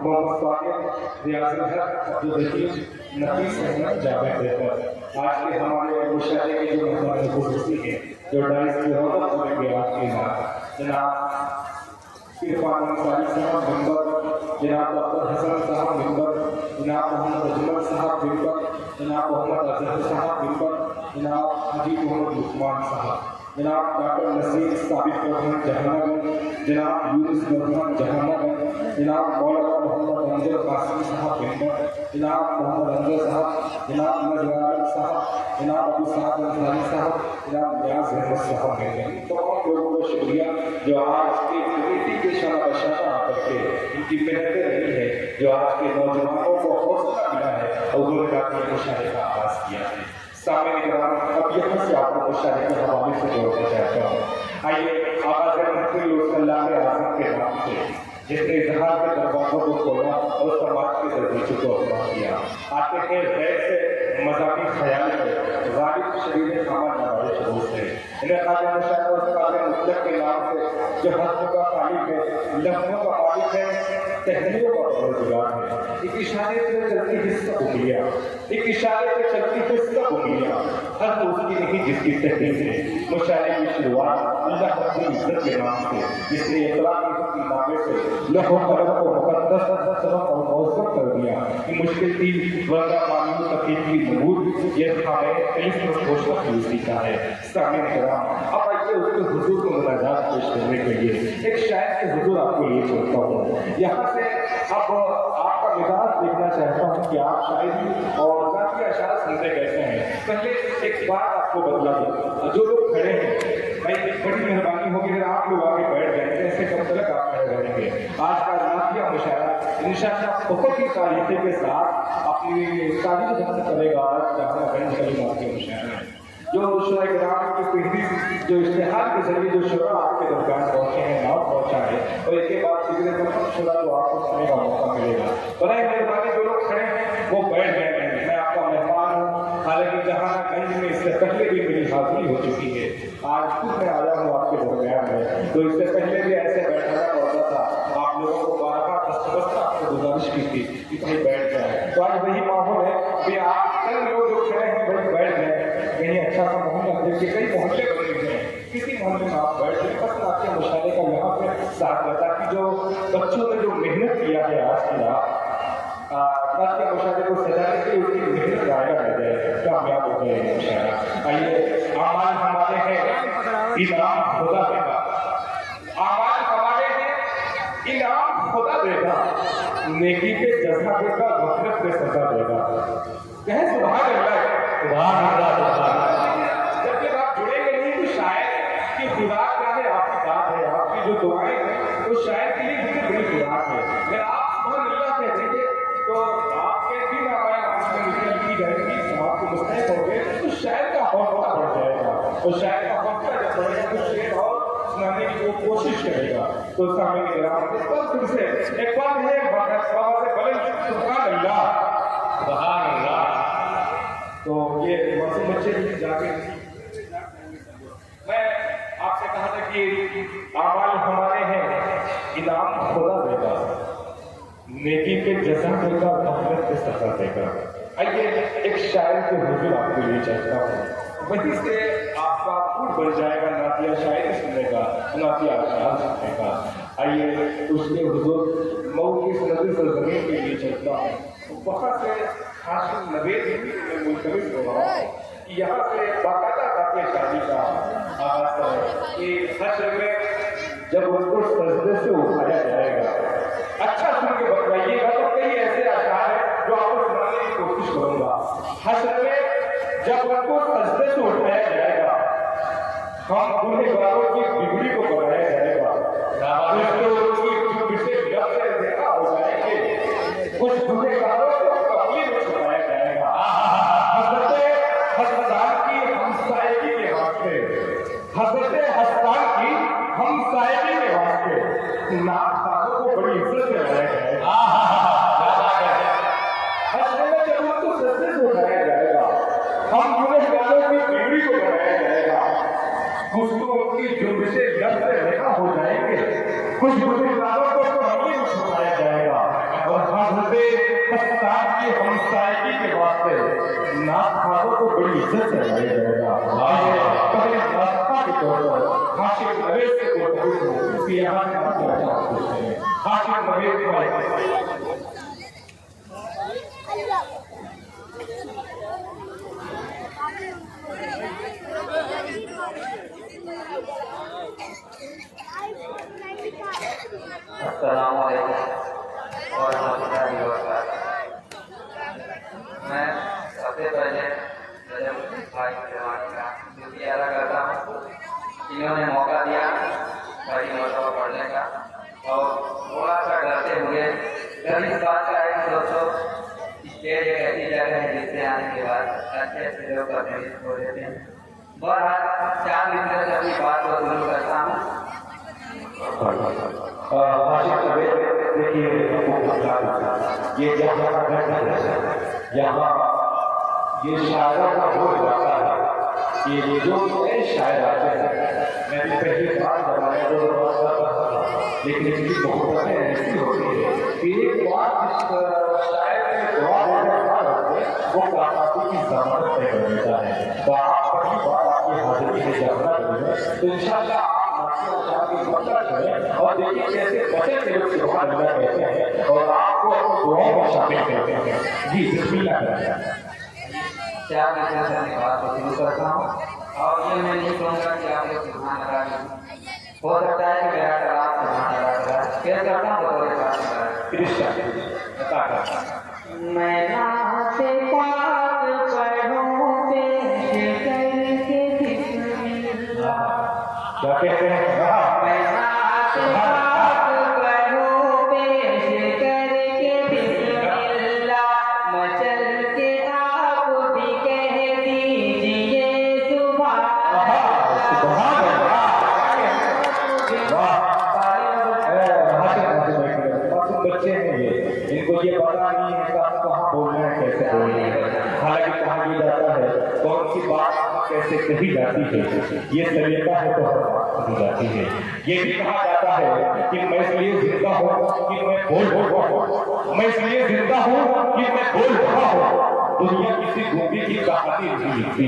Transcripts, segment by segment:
मोहम्मद साकिब रियासत है अब्दुल हकीम नफीस अहमद जावेद देकर आज के हमारे मुशायरे के जो मेहमान खुसूसी हैं जो डाइस की रौनक करेंगे आज के जनाब इरफान अंसारी साहब मेंबर, जनाब डॉक्टर हसन साहब मेंबर, जनाब मोहम्मद अजमल साहब मेंबर, जनाब मोहम्मद अजहर साहब मेंबर, जनाब हाजी मोहम्मद उस्मान साहब, जनाब डॉक्टर नसीर साबित रहमान जहानागंज, जनाब यूनुस रहमान जहानागंज, जनाब मौलाना मोहम्मद अंजर कासिम साहब मेंबर, जनाब मोहम्मद अंजर साहब, जनाब नजर साहब, जनाब अबू साहब अंसारी साहब, जनाब नियाज अहमद साहब मेंबर। तमाम लोगों को शुक्रिया जो आज की कमेटी के शाना बशाना करके इनकी मेहनतें रही है, जो आज के नौजवानों को हौसला मिला है और उन्होंने अपने मुशायरे का आगाज किया है। सामने निगरान अब यहाँ से आपको मुशायरे के हवाले से जोड़ना चाहता हूँ। आइए आगाज़ आज़म के नाम से जिसने इजहार के दरवाज़ों को खोला और समाज के दरवाज़ों को अपना किया, आते हैं गैर से मज़ाकी ख्याल में गालिब शरीर खामा नवाज़ शरूर से इन्हें ख़ाजा मुशायरा और ख़ाजा मुतलक के नाम से जो हस्ब का मालिक है, लफ्ज़ों का मालिक है, तहरीरों का परवरदिगार है। एक इशारे से चलती हिस्सा उंगलियाँ, एक इशारे से चलती हिस्सा उंगलियाँ, हर तो उसकी नहीं जिसकी तहरीर है। मुशायरे की शुरुआत अल्लाह की इज्जत के नाम से जिसने इक़रार की नामे से लहू कलम को मुक़द्दस सबक और मौसम कर दिया कि मुश्किल थी वरना मानून तकीद की नबूद ये हमें इल्म घोषणा की उसी का है। सामने कराम अब आइए उसके हुजूर को मुनाजात पेश करने के लिए एक शायर के हुजूर आपको ये छोड़ता हूँ। यहाँ से अब आपका मिजाज देखना चाहता हूँ कि आप शायरी और नाती अशार सुनते कैसे हैं। पहले एक बात आपको बदला दूँ, जो लोग खड़े हैं भाई बड़ी मेहरबानी होगी अगर आप लोग आगे बैठ जाएंगे, ऐसे कब तक आप खड़े रहेंगे। आज का नातिया मुशायरा इंशाअल्लाह बहुत ही तारीफ़े के साथ अपनी तारीफ बयान करेगा। आज जहाँ गंज कली नातिया मुशायरा है जो शुरा-ए-किराम की पीढ़ी जो इश्तिहार के जरिए जो शुरा आपके दरमियान पहुँचे हैं नाम पहुँचा है और इसके बाद पिछले तमाम शुरा को आपको सुनने का मौका मिलेगा। बड़े मेहरबानी जो लोग खड़े हैं वो बैठ जाएंगे। मैं आपका मेहमान हूँ, हालांकि जहानागंज में इससे पहले भी मेरी हाजिरी हो चुकी है। आज खुद मैं आया हूँ आपके दरमियान में, तो इससे पहले भी ऐसे बैठाना पड़ता था। आप लोगों को बार-बार दस्तबस्ता आपको गुजारिश की थी कि कहीं बैठ जाए, तो आज वही माहौल है कि आप चंद लोग जो खड़े हैं भाई बैठ जाए। कहीं अच्छा सा मोहल्ला देखिए, कई मोहल्ले बने हुए हैं, किसी मोहल्ले में आप बैठ जाए। बस आपके मुशायरे का यहाँ पे साथ रहता कि जो बच्चों ने जो मेहनत किया है आज की रात के मुशायरे को सजाने के लिए उसकी मेहनत जायगा रह जाए, कामयाब हो गए मुशायरा। आइए आमाल हमारे हैं इनाम खुदा देगा, आमाल हमारे हैं इनाम खुदा देगा, नेकी पे जज़ा देगा, गफलत पे सजा देगा। कहें सुभान अल्लाह, सुभान अल्लाह। जब जब आप जुड़ेंगे नहीं तो शायद कि खुदा क्या है आपकी बात है, आपकी जो दुआएं हैं तो शायद के लिए मुझे बड़ी खुराक है। अगर आप सुभान अल्लाह कह देंगे तो आपके भी रामायण आपको लिखी जाएगी, आपको मुस्तैद होंगे तो शायद का हौसला बढ़ जाएगा और शायद का हौसला जब बढ़ेगा तो शेर और सुनाने की वो कोशिश करेगा। तो सामने के ग्राम इस पर फिर से एक बार है बाबा से बोले सुभान अल्लाह, सुभान अल्लाह। तो ये मासूम बच्चे भी जाके मैं आपसे कहा था कि आमाल हमारे हैं इनाम खुदा देगा, नेकी पे जज़ा देगा, गफलत पे सजा देगा। आइए एक शायर के हुजूर आपको लिए चाहता हूँ, वहीं से आपका फूड बन जाएगा नातिया शायरी सुनने का, नातिया अशार सुनने का। आइए उसके हुजूर मऊ की सनदी सरजमीन के लिए चलता हूँ। वहाँ से हाशिम नवेद में मुलतमिस हो रहा हूँ कि यहाँ से बाकायदा नातिया शादी का आगाज़ करें कि हश्र में जब उनको सजदे से उठाया जाएगा। अच्छा सुन के बताइएगा, तो कई ऐसे अशार हैं जो आपको सुनाने की कोशिश करूंगा। हश्र में जब उनको सजदे से उठाया जाएगा, हम गुनहगारों की बिगड़ी को बनाया जाएगा, देखा हो जाएंगे कुछ गुनहगारों को कबली में छुपाया जाएगा। हसदान की हमसायगी के वास्ते, हजरत हसदान की हमसायगी के वास्ते नाखानों को बड़ी इज्जत से बनाया जाएगा। हश्र में जब उनको सजदे से उठाया जाएगा, हम गुनहगारों की बिगड़ी को बनाया जाएगा, कुछ तो उनकी जुर्म से लब से रेखा हो जाएंगे, कुछ गुनहगारों को तो हमले में छुपाया हाशिम नवीद भाई। अस्सलाम वालेकुम और रहमतुल्लाहि व बरकातहू। मैं सबसे पहले भाई जवानी का शुक्रिया अदा करता हूँ। इन्होंने मौका दिया बड़ी मरतबा पढ़ने का और थोड़ा सा डरते हुए डर इस बात का है कि दोस्तों स्टेज एक ऐसी जगह है जिससे आने के बाद अच्छे अच्छे लोग प्रतिनिधित्व हो देते हैं। बहरहाल 4 मिनट से अपनी बात को शुरू करता हूँ। देखिए ये जहाँ यहाँ ये शायरों का हो जाता है। ये जो नए शायर आते हैं, मैं भी पहली बार बताया लेकिन इनकी मोहब्बतें ऐसी होती है कि एक बार जिस शायर ने दुआ देने वो काफी की जमानत तय कर देता है। तो आप पहली बार आपकी हाजिरी में जाना करेंगे तो इंशाअल्लाह और देखिए कैसे बचे के लोग सुभान अल्लाह कहते हैं और आपको दुआओं में शामिल करते हैं। जी बिस्मिल्लाह करें। क्या मैं अपनी बात को शुरू करता हूँ और ये मैं नहीं कहूँगा कि आप लोग सुभान अल्लाह करें। हो सकता है कि मेरा कलाम सुभान अल्लाह करें। फिर करता हूँ बतौर बात मैं नाते पाक पढ़ूं पेश करके बिस्मिल्लाह। क्या कहते हैं? मैं नाते पाक पढ़ूं पेश करके बिस्मिल्लाह। मचल के आप भी कह दीजिए सुभान बच्चे हैं ये, इनको ये पता नहीं है कहाँ बोलना है, कैसे बोलना है। हालांकि कहा ये जाता है कौन सी बात कैसे कही जाती है, ये तरीका है तो हर बात कही जाती है। ये भी कहा जाता है कि मैं इसलिए जिंदा हूँ कि मैं बोल रहा हूँ, मैं इसलिए जिंदा हूँ कि मैं बोल रहा हूँ। दुनिया किसी गूंगे की कहानी नहीं लिखती।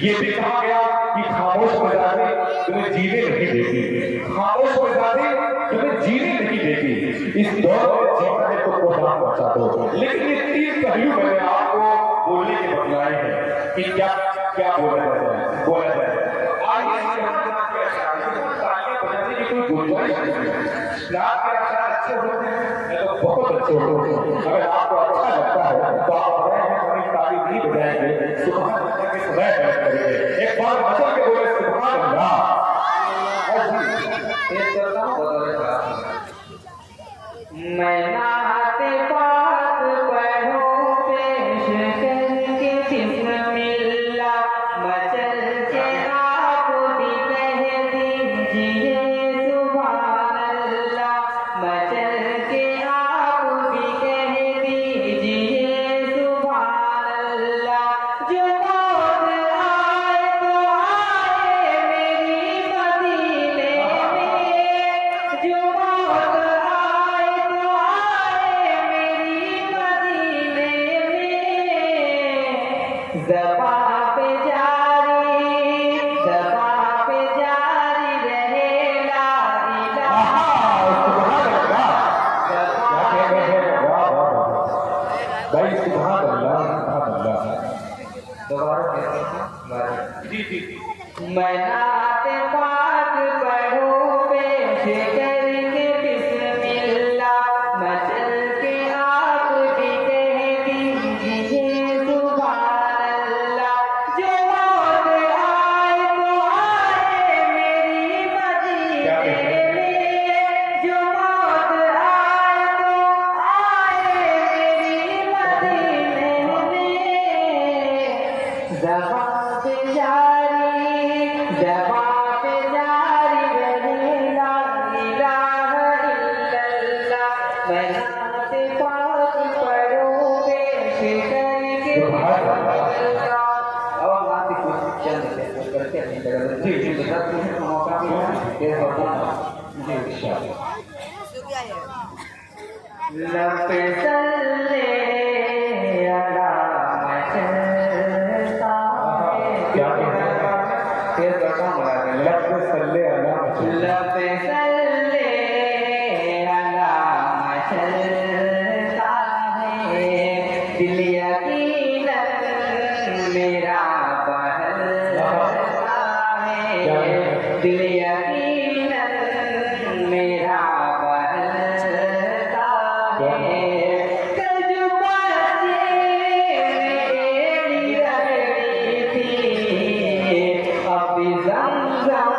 ये भी कहा गया कि खामोश मिजाजें तुम्हें जीने नहीं देती, खामोश मिजाजें तुम्हें जीने नहीं देती। इस दौर में जीना है तो कुरान बचा दो। लेकिन ये 3 पहलू मैंने आपको बोलने के बतलाए हैं कि क्या क्या बोला जाए। आइए बजाने की कोई गुंजाइश नहीं है। इस्लाम के अशार अच्छे होते हैं तो बहुत अच्छे होते हैं। अगर आपको अच्छा लगता है तो आप ताली नहीं बजाएंगे, सुभान अल्लाह के सुबह बैठ करेंगे। एक बार मचल के बोले सुभान अल्लाह। मैं नाते पाक पढ़ूं पेश करके बिस्मिल्लाह। मचल के आप भी कह दीजिए सुभान अल्लाह। मचल के आप भी कह दीजिए सुभान अल्लाह। जो मौत आए तो आए मेरी मदीने में। जो मौत आए तो आए मेरी मदीने में। ज़बां पे जारी रहे ला इलाहा। भाई सुभान अल्लाह सुभान अल्लाह। दोबारा कहते हैं जी जी मैं नाते पाक पढ़ूं पेश करके बिस्मिल्लाह। मचल के आप भी कह दीजिए सुभान अल्लाह। जो मौत आए तो आए मेरी मदीने में। जो मौत आए तो आए मेरी मदीने में। ज़बां पे जारी रहे ला इलाहा इल्लल्लाह। मैं नाते पाक पढ़ूं पेश करके बिस्मिल्लाह। और नाते कुछ चंद करके नहीं कर जी जी मौका भी है जी इंशाअल्लाह। लब सल्ले अला मचलता क्या कहते हैं? फिर करता हूँ लब सल्ले अला लब सल्ले अला चलता है, दिल यकीनन मेरा बहलता है, दिल यकीनन मेरा बहलता है। कल जो बच्चे मेरी रगड़ी थी, अभी ज़मज़म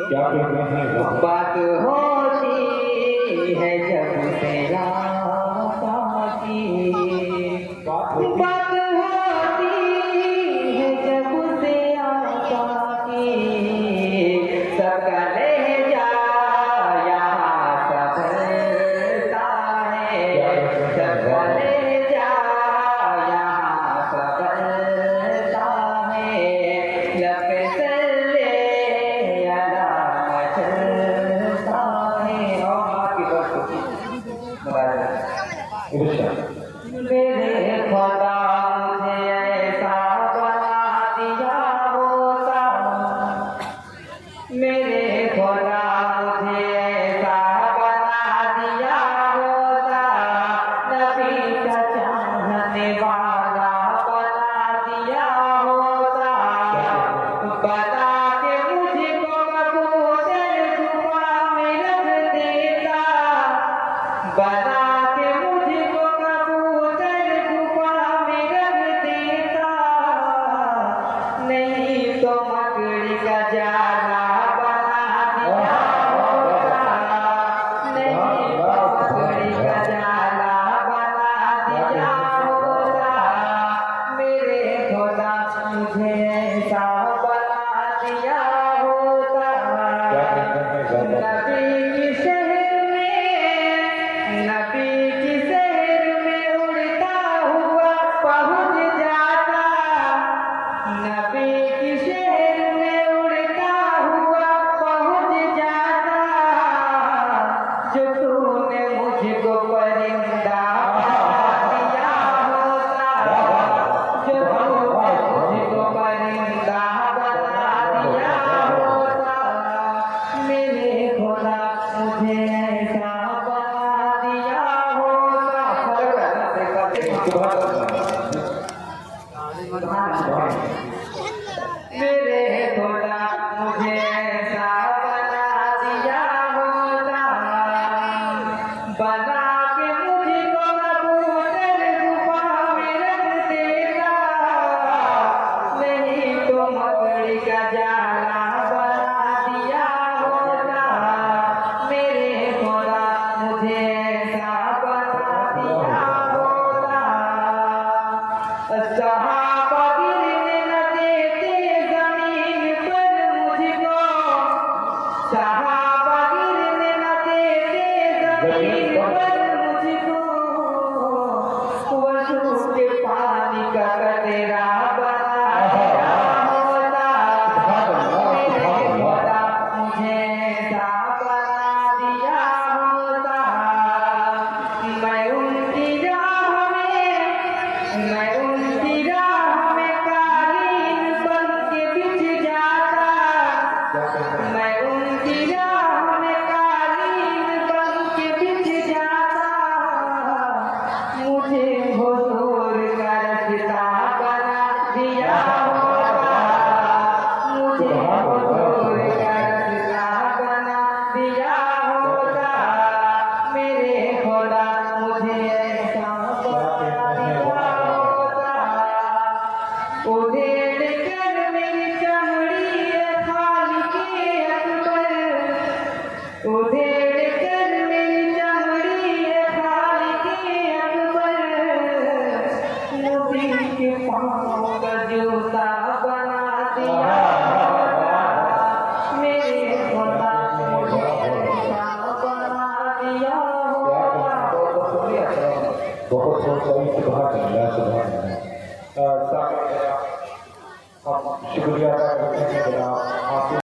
क्या कहते हैं बात होती है जब से राता की, बात होती है जब से आका की, सबका लहजा यहाँ सबलता है, सबका लहजा यहाँ सबलता है, लब चले अदा चलता है। और आपकी मेरे खुदा मुझे ऐसा बना दिया होता, मेरे खुदा मुझे ऐसा बना दिया होता, नबी का चाहने वाला बना दिया होता, बता के मुझको कबूतर गुफा में रख देता, बता के मुझको कबूतर गुफा में रख देता, नहीं तो मकड़ी का जाला बना दिया होता, नहीं तो मकड़ी का जाला बना दिया होता, मेरे खुदा मुझे ऐसा बना दिया होता। नबी की शहर में, नबी की शहर में उड़ता हुआ पहुँच जाता, नबी की शहर में उड़ता हुआ पहुँच जाता, जो तूने मुझको परिंदा बना दिया होता, जो तूने मुझको परिंदा बना दिया होता, मेरे खुदा मुझे ऐसा बना दिया होता। मेरे खुदा मुझे ऐसा बना दिया होता, बना के मुझको कबूतर गुफा में रख देता, नहीं तो मकड़ी का जाला बना दिया होता, मेरे खुदा मुझे ऐसा बना दिया होता। सहाबा गिरने न देते जमीन पर मुझको, सहाबा गिरने न देते जमीन पर मुझको, वजू के पानी का कतरा बना दिया होता, मेरे खुदा मुझे ऐसा बना दिया होता, मैं उनकी राह में, मैं उनकी राह में कालीन बन के बिछ जाता, मैं उनकी राह में कालीन बन के बिछ जाता, मुझे हुजूर का रास्ता बना दिया होता, मुझे हुजूर का रास्ता बना दिया होता, मेरे खुदा मुझे ऐसा बना दिया होता। उधेड़ कर मेरी चमड़ी खालिके अकबर, उधेड़ कर मेरी चमड़ी खालिके अकबर, नबी के पाँव का जूता बना दिया होता, मेरे खुदा मुझे ऐसा बना दिया होता। बहुत शुक्रिया अदा करते हैं जनाब।